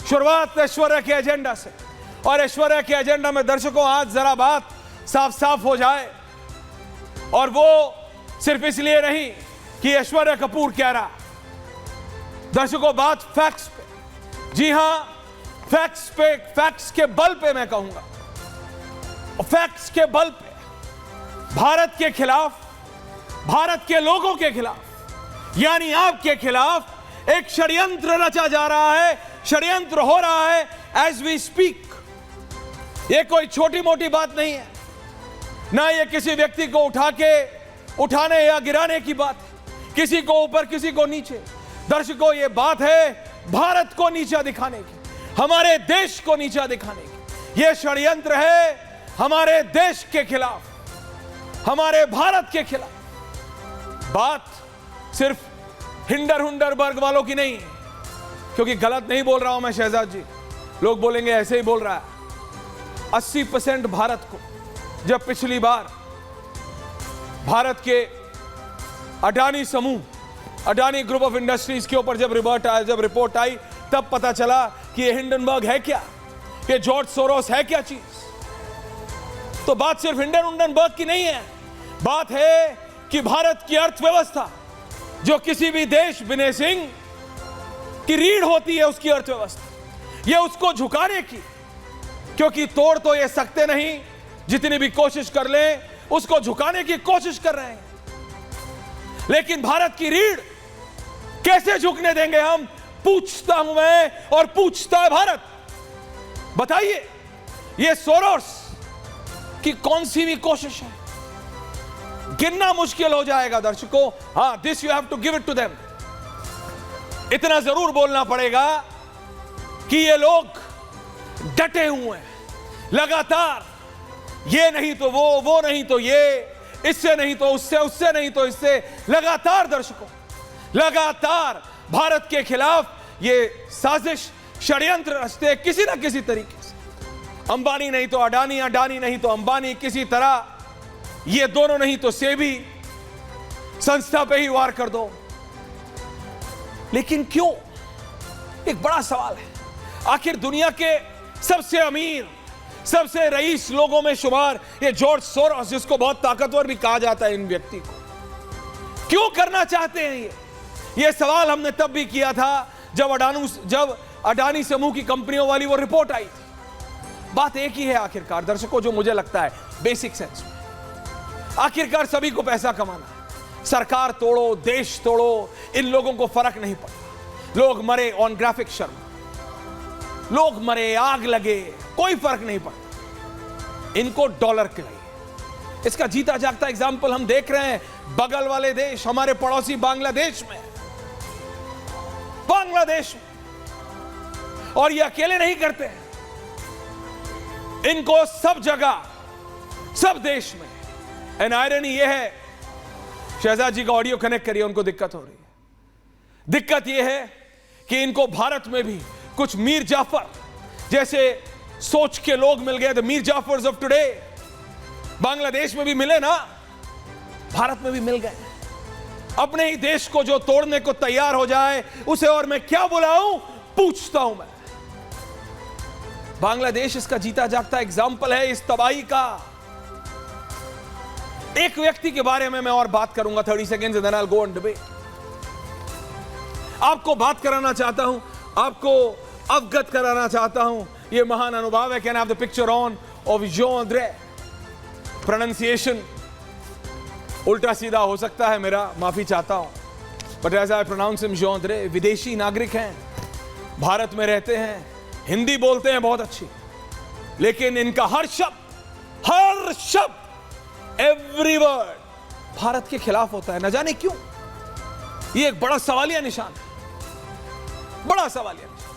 शुरुआत ऐश्वर्या के एजेंडा से, और ऐश्वर्या के एजेंडा में दर्शकों आज जरा बात साफ साफ हो जाए, और वो सिर्फ इसलिए नहीं कि ऐश्वर्या कपूर कह रहा, दर्शकों बात फैक्ट्स पे, जी हां फैक्ट्स पे, फैक्ट्स के बल पे मैं कहूंगा, फैक्ट्स के बल पे भारत के खिलाफ, भारत के लोगों के खिलाफ, यानी आपके खिलाफ एक षड्यंत्र रचा जा रहा है, षड्यंत्र हो रहा है एज वी स्पीक। यह कोई छोटी मोटी बात नहीं है, ना ये किसी व्यक्ति को उठाने या गिराने की बात है, किसी को ऊपर किसी को नीचे। दर्शकों ये बात है भारत को नीचा दिखाने की, हमारे देश को नीचा दिखाने की। यह षड्यंत्र है हमारे देश के खिलाफ, हमारे भारत के खिलाफ। बात सिर्फ हिंडर हुंडरबर्ग वालों की नहीं, क्योंकि गलत नहीं बोल रहा हूं मैं शहजाद जी, लोग बोलेंगे ऐसे ही बोल रहा है। 80% भारत को, जब पिछली बार भारत के अडानी समूह, अडानी ग्रुप ऑफ इंडस्ट्रीज के ऊपर जब रिपोर्ट आई, तब पता चला कि ये हिंडनबर्ग है क्या, ये जॉर्ज सोरोस है क्या चीज। तो बात सिर्फ हिंडनबर्ग की नहीं है, बात है कि भारत की अर्थव्यवस्था, जो किसी भी देश, विनय सिंह की रीढ़ होती है उसकी अर्थव्यवस्था, ये उसको झुकाने की, क्योंकि तोड़ तो ये सकते नहीं, जितनी भी कोशिश कर लें उसको झुकाने की कोशिश कर रहे हैं, लेकिन भारत की रीढ़ कैसे झुकने देंगे हम, पूछता हूं मैं और पूछता है भारत। बताइए ये सोरोस की कौन सी भी कोशिश है, गिनना मुश्किल हो जाएगा दर्शकों। हां, this you have to give it to them. इतना जरूर बोलना पड़ेगा कि ये लोग डटे हुए हैं लगातार, ये नहीं तो वो नहीं तो ये, इससे नहीं तो उससे, उससे नहीं तो इससे, लगातार दर्शकों, लगातार भारत के खिलाफ ये साजिश, षड्यंत्र रचते हैं किसी ना किसी तरीके से। अंबानी नहीं तो अडानी, अडानी नहीं तो अंबानी, किसी तरह ये दोनों नहीं तो सेबी, संस्था पे ही वार कर दो। लेकिन क्यों? एक बड़ा सवाल है। आखिर दुनिया के सबसे अमीर, सबसे रईस लोगों में शुमार ये जॉर्ज सोरोस, जिसको बहुत ताकतवर भी कहा जाता है इन व्यक्ति को, क्यों करना चाहते हैं ये सवाल हमने तब भी किया था जब अडानी समूह की कंपनियों वाली वो रिपोर्ट आई थी। बात एक ही है आखिरकार दर्शकों, जो मुझे लगता है बेसिक सेंस में, आखिरकार सभी को पैसा कमाना है। सरकार तोड़ो, देश तोड़ो, इन लोगों को फर्क नहीं पड़ता। लोग मरे ऑन ग्राफिक शर्मा, लोग मरे, आग लगे, कोई फर्क नहीं पड़ता, इनको डॉलर के लिए। इसका जीता जागता एग्जाम्पल हम देख रहे हैं बगल वाले देश, हमारे पड़ोसी बांग्लादेश में, और ये अकेले नहीं करते हैं, इनको सब जगह, सब देश में। एंड आयरनी ये है, शहजाद जी का ऑडियो कनेक्ट करिए, उनको दिक्कत हो रही है। दिक्कत यह है कि इनको भारत में भी कुछ मीर जाफर जैसे सोच के लोग मिल गए, the Mir Jafars of today. Bangladesh में भी मिले ना, भारत में भी मिल गए। अपने ही देश को जो तोड़ने को तैयार हो जाए, उसे और मैं क्या बुलाऊं, पूछता हूं मैं। बांग्लादेश इसका जीता जागता एग्जाम्पल है इस तबाही का। एक व्यक्ति के बारे में मैं और बात करूंगा 30 seconds, then I will go on debate. आपको बात कराना चाहता हूं, आपको अवगत कराना चाहता हूं, ये महान अनुभव है। Can have the picture on of John Andre. Pronunciation उल्टा सीधा हो सकता है मेरा, माफी चाहता हूं, but as I pronounce him John Andre. विदेशी नागरिक हैं, भारत में रहते हैं, हिंदी बोलते हैं बहुत अच्छी, लेकिन इनका हर शब्द, एवरी वर्ड भारत के खिलाफ होता है। न जाने क्यों, ये एक बड़ा सवालिया निशान है, बड़ा सवालिया निशान।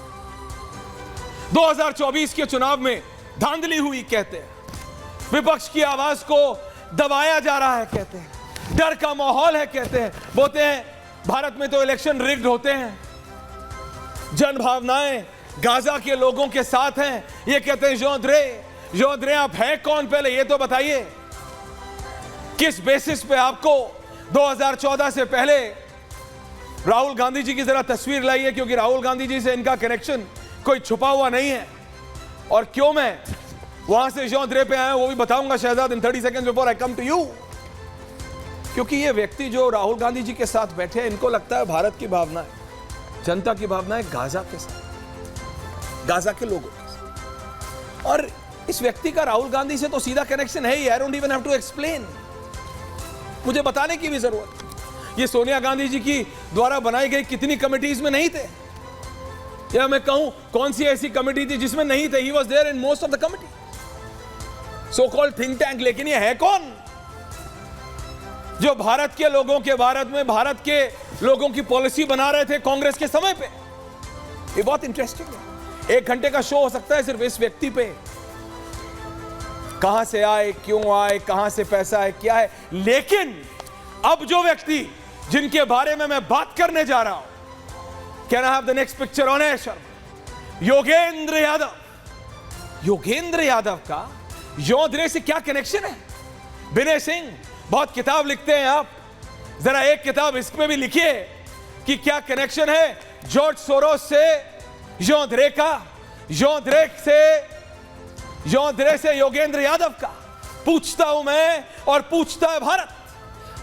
2024 के चुनाव में धांधली हुई कहते हैं, विपक्ष की आवाज को दबाया जा रहा है कहते हैं, डर का माहौल है कहते हैं, बोलते हैं भारत में तो इलेक्शन रिग्ड होते हैं, जन भावनाएं गाजा के लोगों के साथ हैं, ये कहते हैं। जोंद्रे आप है कौन, पहले ये तो बताइए, किस बेसिस पे आपको 2014 से पहले राहुल गांधी जी की जरा तस्वीर लाइए, क्योंकि राहुल गांधी जी से इनका कनेक्शन कोई छुपा हुआ नहीं है। और क्यों मैं वहां से जॉन ड्रे पे आया वो भी बताऊंगा Shahzad in 30 seconds before I come to you. क्योंकि ये व्यक्ति जो राहुल गांधी जी के साथ बैठे हैं, इनको लगता है भारत की भावना है, जनता की भावना है गाजा के साथ, गाजा के लोगों के साथ। और इस व्यक्ति का राहुल गांधी से तो सीधा कनेक्शन है ही। I don't even have to explain, मुझे बताने की भी जरूरत। ये सोनिया गांधी जी की द्वारा बनाई गई कितनी कमिटीज में नहीं थे, या मैं कहूं कौन सी ऐसी कमिटी थी जिसमें नहीं थे? He was there in most of the committee, so called think tank. लेकिन ये है कौन जो भारत के लोगों के, भारत के लोगों की पॉलिसी बना रहे थे कांग्रेस के समय पे? ये बहुत इंटरेस्टिंग है। 1 घंटे का शो हो सकता है सिर्फ इस व्यक्ति पे, कहां से आए, क्यों आए, कहां से पैसा है, क्या है। लेकिन अब जो व्यक्ति जिनके बारे में मैं बात करने जा रहा हूं, can I have the next picture on air? Yogendra Yadav. Yogendra Yadav का योद्रे से क्या कनेक्शन है? विनय सिंह बहुत किताब लिखते हैं आप, जरा एक किताब इस पे भी लिखिए कि क्या कनेक्शन है जॉर्ज सोरोस से योद्रे का, योद्रे से योगेंद्र यादव का। पूछता हूं मैं और पूछता है भारत,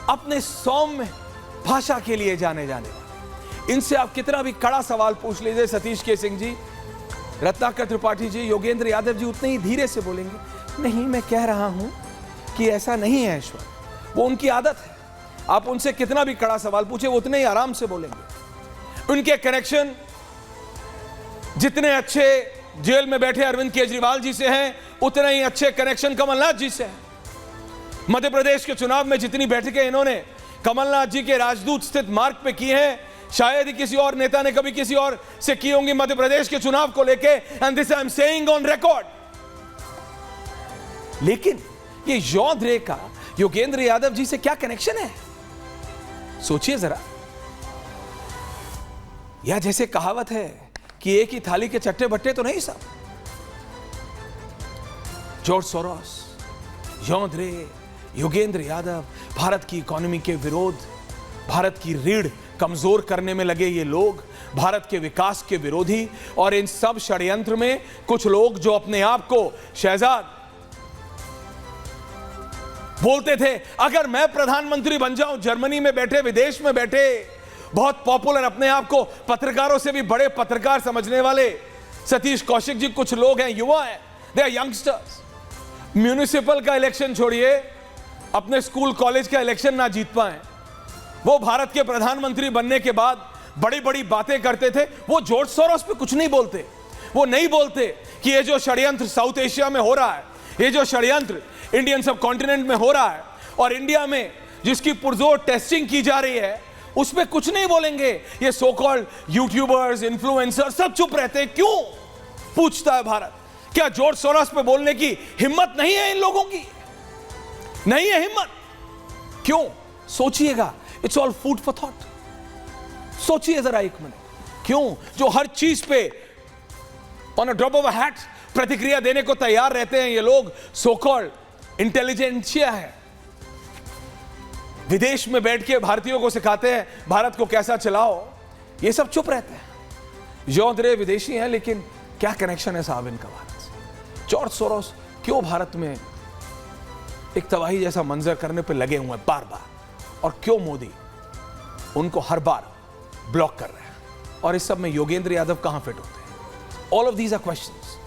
अपने सौम्य भाषा के लिए जाने वाले इनसे आप कितना भी कड़ा सवाल पूछ लीजिए, सतीश के सिंह जी, रत्नाकर त्रिपाठी जी, योगेंद्र यादव जी उतने ही धीरे से बोलेंगे, नहीं मैं कह रहा हूं कि ऐसा नहीं है ईश्वर, वो उनकी आदत है। आप उनसे कितना भी कड़ा सवाल पूछे वो उतने ही आराम से बोलेंगे। उनके कनेक्शन जितने अच्छे जेल में बैठे अरविंद केजरीवाल जी से हैं, उतने ही अच्छे कनेक्शन कमलनाथ जी से हैं। मध्य प्रदेश के चुनाव में जितनी बैठकें इन्होंने कमलनाथ जी के राजदूत स्थित मार्ग पे की हैं, शायद ही किसी और नेता ने कभी किसी और से की होंगी मध्य प्रदेश के चुनाव को लेके। And this I am saying on record. लेकिन ये योद्रे का योगेंद्र यादव जी से क्या कनेक्शन है? सोचिए जरा। या जैसे कहावत है कि एक ही थाली के चट्टे बट्टे तो नहीं सब। जॉर्ज सोरोस, योद्रे, योगेंद्र यादव, भारत की इकोनॉमी के विरोध, भारत की रीढ़ कमजोर करने में लगे ये लोग, भारत के विकास के विरोधी। और इन सब षड्यंत्र में कुछ लोग जो अपने आप को शहजाद बोलते थे, अगर मैं प्रधानमंत्री बन जाऊं, जर्मनी में बैठे, विदेश में बैठे, बहुत पॉपुलर, अपने आप को पत्रकारों से भी बड़े पत्रकार समझने वाले सतीश कौशिक जी, कुछ लोग हैं, युवा हैं, दे आर यंगस्टर्स। म्यूनिसिपल का इलेक्शन छोड़िए, अपने स्कूल कॉलेज का इलेक्शन ना जीत पाए, वो भारत के प्रधानमंत्री बनने के बाद बड़ी बड़ी बातें करते थे। वो जॉर्ज सोरोस पे कुछ नहीं बोलते। वो नहीं बोलते कि ये जो षड्यंत्र साउथ एशिया में हो रहा है, ये जो षड्यंत्र इंडियन सब कॉन्टिनेंट में हो रहा है, और इंडिया में जिसकी पुरजोर टेस्टिंग की जा रही है, उस पर कुछ नहीं बोलेंगे। ये सो कॉल्ड यूट्यूबर्स, इन्फ्लुएंसर सब चुप रहते हैं। क्यों? पूछता है भारत। क्या जॉर्ज सोरोस पे बोलने की हिम्मत नहीं है इन लोगों की? नहीं है हिम्मत। क्यों? सोचिएगा, it's all food for thought. सोचिए जरा एक मिनट, क्यों जो हर चीज पे on a drop of a hat प्रतिक्रिया देने को तैयार रहते हैं ये लोग, सो कॉल्ड इंटेलिजेंसिया है, विदेश में बैठ के भारतीयों को सिखाते हैं भारत को कैसा चलाओ, ये सब चुप रहते हैं। योद्रे विदेशी हैं, लेकिन क्या कनेक्शन है साहब इनका भारत से? जॉर्ज सोरोस क्यों भारत में एक तबाही जैसा मंजर करने पे लगे हुए हैं बार बार, और क्यों मोदी उनको हर बार ब्लॉक कर रहे हैं? और इस सब में योगेंद्र यादव कहां फिट होते हैं? All of these are questions